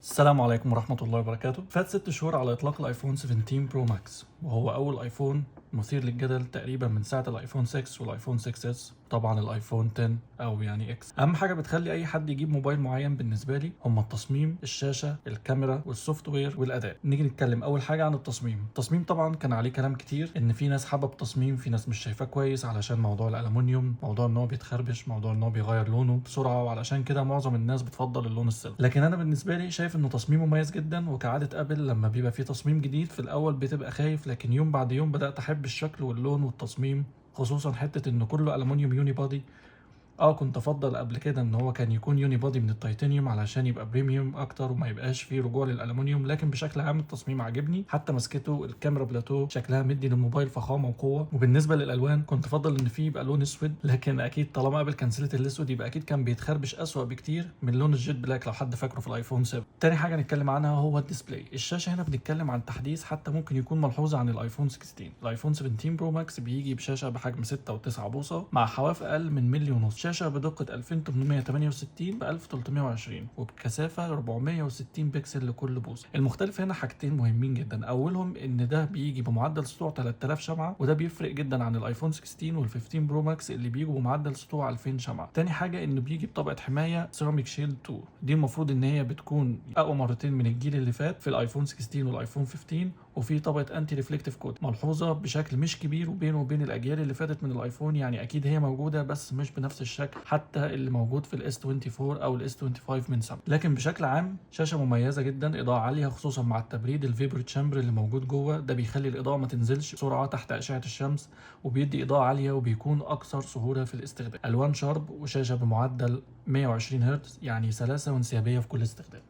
السلام عليكم ورحمة الله وبركاته. فات 6 شهور على إطلاق الآيفون 17 برو ماكس، وهو أول آيفون مثير للجدل تقريبا من ساعة الآيفون 6 والآيفون 6S، طبعا الآيفون 10 أو يعني إكس. أهم حاجة بتخلي أي حد يجيب موبايل معين بالنسبة لي هما التصميم، الشاشة، الكاميرا، والسوفت وير والأداء. نيجي نتكلم أول حاجة عن التصميم طبعا كان عليه كلام كتير إن في ناس حابة التصميم، في ناس مش شايفاه كويس علشان موضوع الألمونيوم، موضوع إن هو بيتخربش، موضوع إن هو بيغير لونه بسرعة، وعلشان كده معظم الناس بتفضل اللون السيلفر. لكن أنا بالنسبة لي شايف إن تصميمه مميز جدا، وكعادة ابل لما بيبقى فيه تصميم جديد في الاول بتبقى خايف، لكن يوم بعد يوم بدأت احب الشكل واللون والتصميم، خصوصا حتة انه كله ألمونيوم يوني بادي. كنت افضل قبل كده ان هو كان يكون يوني بودي من التيتانيوم علشان يبقى بريميوم اكتر وما يبقاش فيه رجوع للالومنيوم، لكن بشكل عام التصميم عاجبني، حتى مسكته الكاميرا بلاتو شكلها مدي للموبايل فخامه وقوه. وبالنسبه للالوان كنت افضل ان فيه يبقى لون اسود، لكن اكيد طالما ابل كنسلت الاسود يبقى اكيد كان بيتخربش اسوأ بكتير من لون الجيت بلاك لو حد فاكره في الايفون 7. تاني حاجه نتكلم عنها هو الديسبلاي. الشاشه هنا بنتكلم عن تحديث حتى ممكن يكون ملحوظ عن الايفون 16. الايفون 17 برو ماكس بيجي بشاشه بحجم 6.9 بوصه مع حواف اقل من ملي ونص، شاشه بدقه 2868 ب 1320 وبكثافه 460 بكسل لكل بوصه. المختلف هنا حاجتين مهمين جدا، اولهم ان ده بيجي بمعدل سطوع 3000 شمعه، وده بيفرق جدا عن الايفون 16 وال15 برو ماكس اللي بيجوا بمعدل سطوع 2000 شمعه. تاني حاجه انه بيجي بطبقه حمايه سيراميك شيلد 2، دي المفروض ان هي بتكون اقوى مرتين من الجيل اللي فات في الايفون 16 والايفون 15، وفي طبقه انتي ريفلكتيف كود ملحوظه بشكل مش كبير وبينه وبين الاجيال اللي فاتت من الايفون، يعني اكيد هي موجوده بس مش بنفس الشكل حتى اللي موجود في الاس 24 او الاس 25 من سامسونج. لكن بشكل عام شاشه مميزه جدا، اضاءه عاليه خصوصا مع التبريد الفيبر تشامبر اللي موجود جوه، ده بيخلي الاضاءه ما تنزلش بسرعه تحت اشعه الشمس، وبيدي اضاءه عاليه وبيكون اكثر سهوله في الاستخدام. الوان شارب وشاشه بمعدل 120 هرتز، يعني سلاسه وانسيابيه في كل استخدام.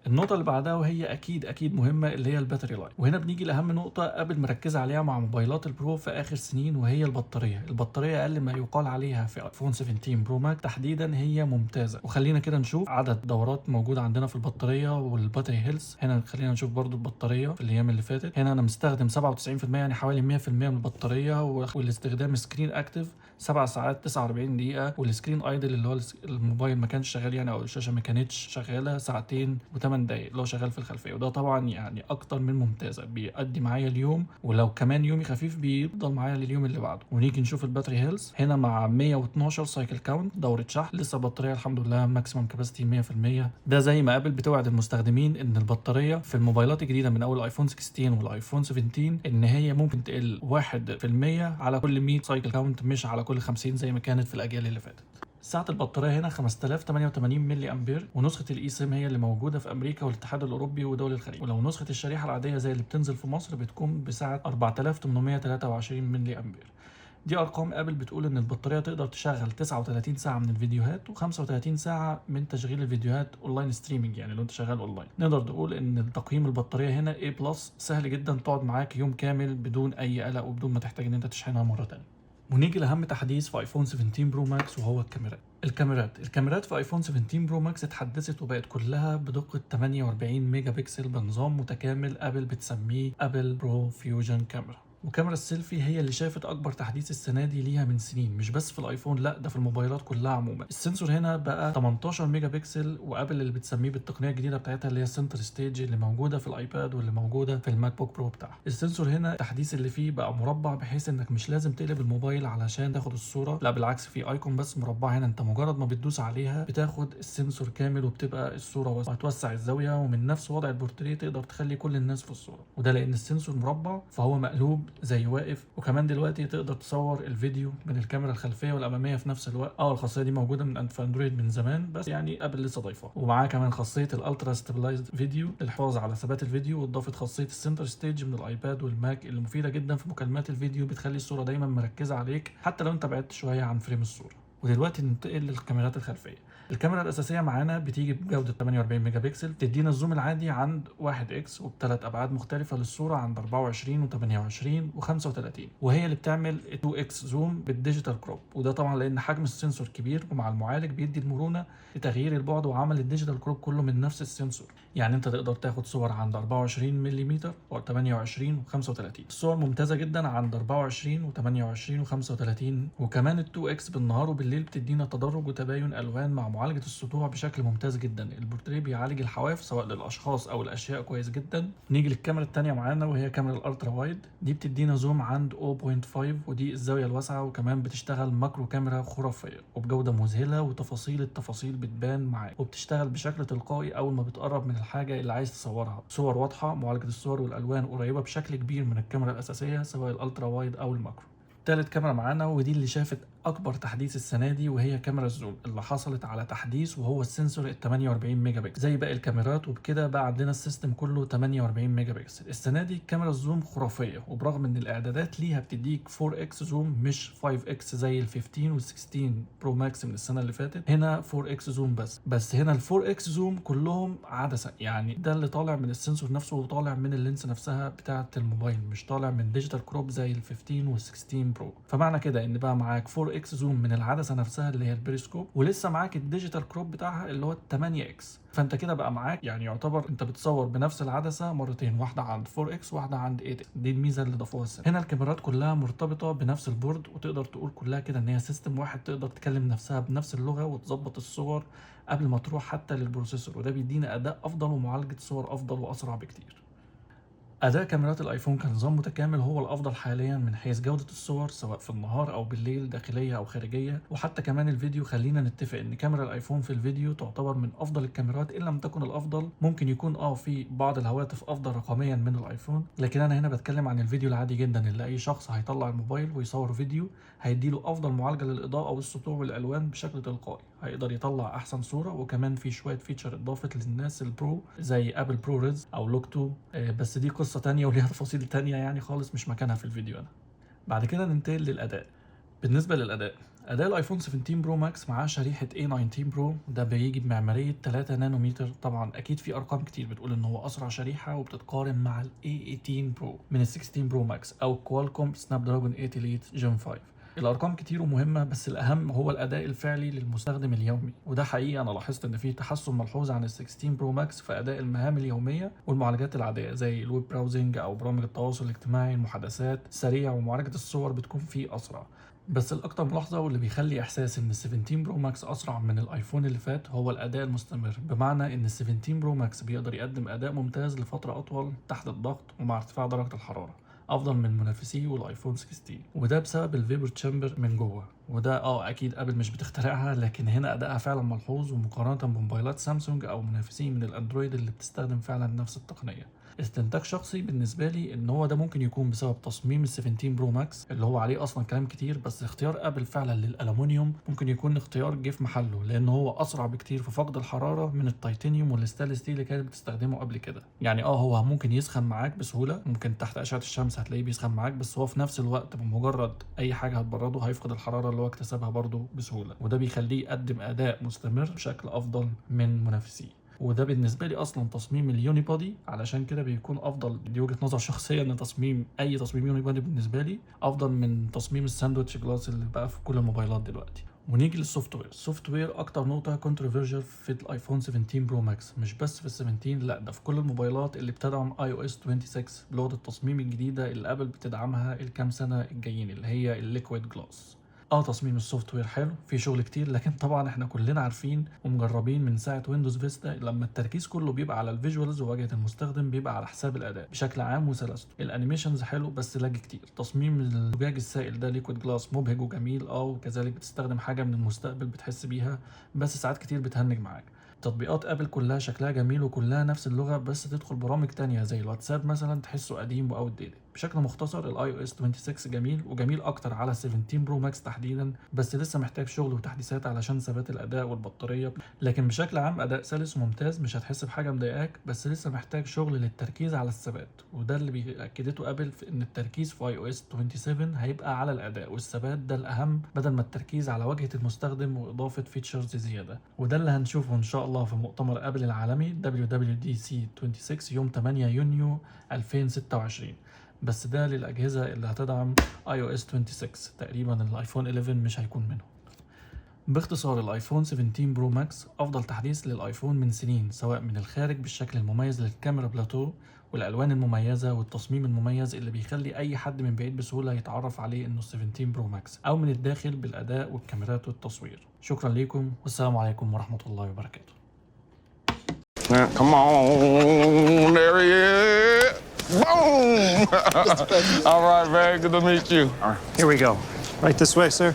النقطة اللي بعدها وهي أكيد مهمة اللي هي الباتري لايف، وهنا بنيجي لأهم نقطة ابل مركزة عليها مع موبايلات البرو في آخر سنين، وهي البطارية أقل ما يقال عليها في ايفون 17 برو ماكس تحديدا هي ممتازة. وخلينا كده نشوف عدد دورات موجودة عندنا في البطارية والباتري هيلث. هنا خلينا نشوف برضو البطارية في الأيام اللي فاتت. هنا أنا مستخدم 97% يعني حوالي 100% من البطارية، والاستخدام سكرين أكتف 7 ساعات 49 دقيقة، والسكرين ايدل اللي هو الموبايل ما كانش شغال يعني او الشاشة ما كانتش شغالة ساعتين و8 دقايق اللي هو شغال في الخلفية، وده طبعا يعني اكتر من ممتازة، بيأدي معايا اليوم، ولو كمان يومي خفيف بيفضل معايا لليوم اللي بعده. ونيجي نشوف الباتري هيلث هنا مع 112 سايكل كاونت دورة شحن، لسه البطارية الحمد لله ماكسيمم كاباسيتي 100%. ده زي ما ابل بتوعد المستخدمين ان البطارية في الموبايلات الجديدة من اول الايفون 16 والايفون 17 ان هي ممكن تقل 1% على كل 100 سايكل كاونت، مش على كل 50 زي ما كانت في الاجيال اللي فاتت. سعة البطارية هنا 5088 ملي امبير، ونسخة الاي سيم هي اللي موجودة في امريكا والاتحاد الاوروبي ودول الخليج، ولو نسخة الشريحة العادية زي اللي بتنزل في مصر بتكون بسعة 4823 ملي امبير. دي ارقام ابل بتقول ان البطاريه تقدر تشغل 39 ساعه من الفيديوهات و35 ساعه من تشغيل الفيديوهات اونلاين ستريمنج، يعني لو انت شغال اونلاين. نقدر نقول ان تقييم البطاريه هنا A+ سهل جدا تقعد معاك يوم كامل بدون اي قلق وبدون ما تحتاج ان انت تشحنها مره ثانيه. ونيجي لاهم تحديث في ايفون 17 برو ماكس وهو الكاميرات في ايفون 17 برو ماكس اتحدثت وبقت كلها بدقه 48 ميجا بكسل بنظام متكامل ابل بتسميه ابل برو فيوجن كاميرا. وكاميرا السيلفي هي اللي شافت اكبر تحديث السنه دي ليها من سنين، مش بس في الايفون، لا ده في الموبايلات كلها عموما. السنسور هنا بقى 18 ميجا بكسل، وابل اللي بتسميه بالتقنيه الجديده بتاعتها اللي هي سنتر ستيج اللي موجوده في الايباد واللي موجوده في الماك بوك برو بتاعها. السنسور هنا التحديث اللي فيه بقى مربع، بحيث انك مش لازم تقلب الموبايل علشان تاخد الصوره، لا بالعكس في ايكون بس مربع هنا، انت مجرد ما بتدوس عليها بتاخد السنسور كامل وبتبقى الصوره وهتوسع الزاويه، ومن نفس وضع البورتريه تقدر تخلي كل الناس في الصوره، وده لان السنسور مربع فهو مقلوب زي واقف. وكمان دلوقتي تقدر تصور الفيديو من الكاميرا الخلفيه والاماميه في نفس الوقت. الخاصيه دي موجوده في اندرويد من زمان، بس يعني ابل لسه ضايفاها. ومعاه كمان خاصيه الالترا ستابلايزد فيديو للحفاظ على ثبات الفيديو، واضافت خاصيه السنتر ستيج من الايباد والماك اللي مفيده جدا في مكالمات الفيديو، بتخلي الصوره دايما مركزه عليك حتى لو انت بعدت شويه عن فريم الصوره. ودلوقتي ننتقل للكاميرات الخلفيه. الكاميرا الاساسيه معانا بتيجي بجوده 48 ميجا بكسل، تدينا الزوم العادي عند 1x وبثلاث ابعاد مختلفه للصوره عند 24 و28 و35، وهي اللي بتعمل 2x زوم بالديجيتال كروب، وده طبعا لان حجم السنسور كبير، ومع المعالج بيدي المرونه لتغيير البعد وعمل الديجيتال كروب كله من نفس السنسور، يعني انت تقدر تاخد صور عند 24 ملم و28 و35. الصور ممتازه جدا عند 24 و28 و35، وكمان ال 2x بالنهار وبالليل بتدينا تدرج وتباين الوان مع مع معالجة السطوع بشكل ممتاز جدا. البورتريه بيعالج الحواف سواء للاشخاص او الاشياء كويس جدا. نيجي للكاميرا التانية معانا وهي كاميرا الالترا وايد. دي بتدينا زوم عند 0.5 ودي الزاوية الواسعة، وكمان بتشتغل ماكرو كاميرا خرافية وبجودة مذهلة، وتفاصيل التفاصيل بتبان معاك، وبتشتغل بشكل تلقائي اول ما بتقرب من الحاجة اللي عايز تصورها. صور واضحة، معالجة الصور والالوان قريبة بشكل كبير من الكاميرا الاساسية سواء الالترا وايد او الماكرو. تالت كاميرا معانا ودي اللي شافت اكبر تحديث السنه دي، وهي كاميرا الزوم اللي حصلت على تحديث، وهو السنسور ال 48 ميجا بكسل زي باقي الكاميرات، وبكده بقى عندنا السيستم كله 48 ميجا بكسل. السنه دي كاميرا الزوم خرافيه، وبرغم ان الاعدادات ليها بتديك 4 اكس زوم مش 5 اكس زي ال 15 وال 16 برو ماكس من السنه اللي فاتت، هنا 4 اكس زوم بس هنا ال 4 اكس زوم كلهم عدسه، يعني ده اللي طالع من السنسور نفسه وطالع من اللينس نفسها بتاعه الموبايل، مش طالع من ديجيتال كروب زي ال 15 وال 16 برو. فمعنى كده ان بقى معاك 4 اكس زوم من العدسه نفسها اللي هي البريسكوب، ولسه معاك الديجيتال كروب بتاعها اللي هو 8 اكس. فانت كده بقى معاك يعني يعتبر انت بتصور بنفس العدسه مرتين، واحده عند 4 اكس واحده عند 8 اكس. دي الميزه اللي ضافوها السنه. هنا الكاميرات كلها مرتبطه بنفس البورد، وتقدر تقول كلها كده ان هي سيستم واحد، تقدر تكلم نفسها بنفس اللغه وتظبط الصور قبل ما تروح حتى للبروسيسور، وده بيدينا اداء افضل ومعالجه صور افضل واسرع بكتير. أداء كاميرات الآيفون كنظام متكامل هو الأفضل حاليا من حيث جودة الصور سواء في النهار أو بالليل، داخلية أو خارجية، وحتى كمان الفيديو. خلينا نتفق إن كاميرا الآيفون في الفيديو تعتبر من أفضل الكاميرات إن لم تكن الأفضل. ممكن يكون في بعض الهواتف أفضل رقميا من الآيفون، لكن أنا هنا بتكلم عن الفيديو العادي جدا اللي أي شخص هيطلع الموبايل ويصور فيديو هيديله أفضل معالجة للإضاءة والسطوع والألوان بشكل تلقائي، هيقدر يطلع أحسن صورة. وكمان في شوية فيتشر اتضافت للناس البرو زي ابل برو ريز او لوك 2، بس دي قصة تانية وليها تفاصيل تانية يعني خالص مش مكانها في الفيديو. أنا بعد كده ننتقل للأداء. بالنسبة للأداء، أداء الآيفون 17 برو ماكس معاه شريحة A19 برو، ده بيجي بمعمارية 3 نانومتر. طبعا أكيد في أرقام كتير بتقول إن هو أسرع شريحة، وبتتقارن مع ال A18 برو من ال 16 برو ماكس أو كوالكوم سناب دراجون 8 إليت جين 5. الارقام كتير ومهمه، بس الاهم هو الاداء الفعلي للمستخدم اليومي، وده حقيقي انا لاحظت ان في تحسن ملحوظ عن ال 16 برو ماكس في اداء المهام اليوميه والمعالجات العاديه زي الويب براوزنج او برامج التواصل الاجتماعي. المحادثات سريع ومعالجه الصور بتكون فيه اسرع. بس الاكتر ملاحظه واللي بيخلي احساس ان ال 17 برو ماكس اسرع من الايفون اللي فات هو الاداء المستمر، بمعنى ان ال 17 برو ماكس بيقدر يقدم اداء ممتاز لفتره اطول تحت الضغط ومع ارتفاع درجه الحراره، افضل من منافسيه والايفون 16، وده بسبب الفيبر تشامبر من جوه. وده اكيد ابل مش بتخترعها، لكن هنا ادائها فعلا ملحوظ، ومقارنه بموبايلات سامسونج او منافسين من الاندرويد اللي بتستخدم فعلا نفس التقنيه. استنتاج شخصي بالنسبه لي ان هو ده ممكن يكون بسبب تصميم ال 17 برو ماكس اللي هو عليه اصلا كلام كتير، بس اختيار ابل فعلا للالومنيوم ممكن يكون اختيار جه في محله، لان هو اسرع بكتير في فقد الحراره من التيتانيوم والستانلس ستيل اللي كانت بتستخدمه قبل كده. يعني هو ممكن يسخن معاك بسهوله، ممكن تحت اشعه الشمس هتلاقيه بيسخن معاك، بس هو في نفس الوقت بمجرد اي حاجه هتبرده هيفقد الحراره اللي هو اكتسبها برده بسهوله، وده بيخليه يقدم اداء مستمر بشكل افضل من منافسيه. وده بالنسبه لي اصلا تصميم اليوني بودي، علشان كده بيكون افضل. دي وجهه نظر شخصيه ان اي تصميم يوني بودي بالنسبه لي افضل من تصميم الساندوتش جلاس اللي بقى في كل الموبايلات دلوقتي. ونيجي للسوفت وير. السوفت وير اكتر نقطه كونتروفيرجال في الايفون 17 برو ماكس، مش بس في ال 17، لا ده في كل الموبايلات اللي بتدعم اي او اس 26 بلغه التصميم الجديده اللي ابل بتدعمها الكام سنه الجايين، اللي هي الليكويد جلاس. تصميم السوفت وير حلو، في شغل كتير، لكن طبعا احنا كلنا عارفين ومجربين من ساعه ويندوز فيستا لما التركيز كله بيبقى على الفيجوالز وواجهه المستخدم بيبقى على حساب الاداء بشكل عام وسلاسته. الانيميشنز حلو بس لاج كتير. تصميم الزجاج السائل ده ليكويد جلاس مبهج وجميل، وكذلك بتستخدم حاجه من المستقبل بتحس بيها، بس ساعات كتير بتهنج معاك. تطبيقات ابل كلها شكلها جميل وكلها نفس اللغه، بس تدخل برامج تانية زي الواتساب مثلا تحسه قديم واوت ديتد. بشكل مختصر الاي او اس 26 جميل، وجميل اكتر على 17 برو ماكس تحديدا، بس لسه محتاج شغل وتحديثات علشان ثبات الاداء والبطاريه. لكن بشكل عام اداء سلس وممتاز، مش هتحس بحاجه مضايقاك، بس لسه محتاج شغل للتركيز على الثبات، وده اللي بيأكدته ابل في ان التركيز في اي او اس 27 هيبقى على الاداء والثبات، ده الاهم بدل ما التركيز على واجهه المستخدم واضافه فيتشرز زياده. وده اللي هنشوفه ان شاء الله في مؤتمر ابل العالمي WWDC 26 يوم 8 يونيو 2026، بس ده للأجهزة اللي هتدعم iOS 26. تقريبا الايفون 11 مش هيكون منه. باختصار الايفون 17 برو ماكس افضل تحديث للايفون من سنين، سواء من الخارج بالشكل المميز للكاميرا بلاتو والالوان المميزه والتصميم المميز اللي بيخلي اي حد من بعيد بسهوله يتعرف عليه انه 17 برو ماكس، او من الداخل بالاداء والكاميرات والتصوير. شكرا لكم والسلام عليكم ورحمه الله وبركاته. Come on, there he is. Boom! All right, man, good to meet you. Here we go. Right this way, sir.